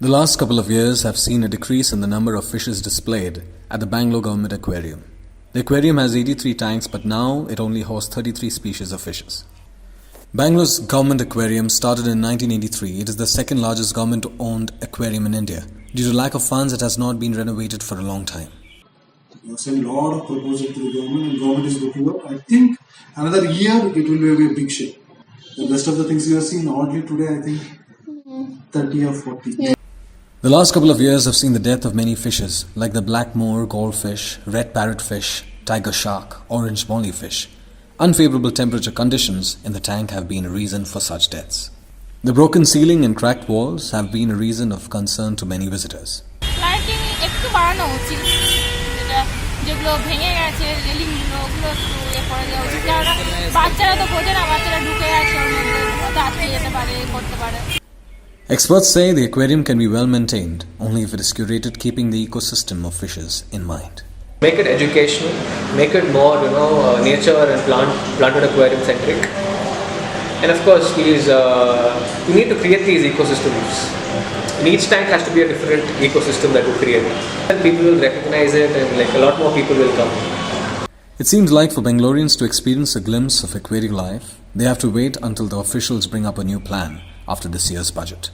The last couple of years have seen a decrease in the number of fishes displayed at the Bangalore Government Aquarium. The aquarium has 83 tanks, but now it only hosts 33 species of fishes. Bangalore's Government Aquarium started in 1983. It is the second largest government-owned aquarium in India. Due to lack of funds, it has not been renovated for a long time. There was a lot of proposal to the government, and government is looking up. I think another year it will be a big shape. The rest of the things you have seen oddly today, I think 30 or 40. The last couple of years have seen the death of many fishes like the black moor goldfish, red parrotfish, tiger shark, orange mollyfish. Unfavorable temperature conditions in the tank have been a reason for such deaths. The broken ceiling and cracked walls have been a reason of concern to many visitors. Experts say the aquarium can be well maintained only if it is curated, keeping the ecosystem of fishes in mind. Make it educational, make it more, nature and planted aquarium centric. And of course, we need to create these ecosystems. And each tank has to be a different ecosystem that we create. And people will recognize it, and a lot more people will come. It seems like for Bangaloreans to experience a glimpse of aquatic life, they have to wait until the officials bring up a new plan after this year's budget.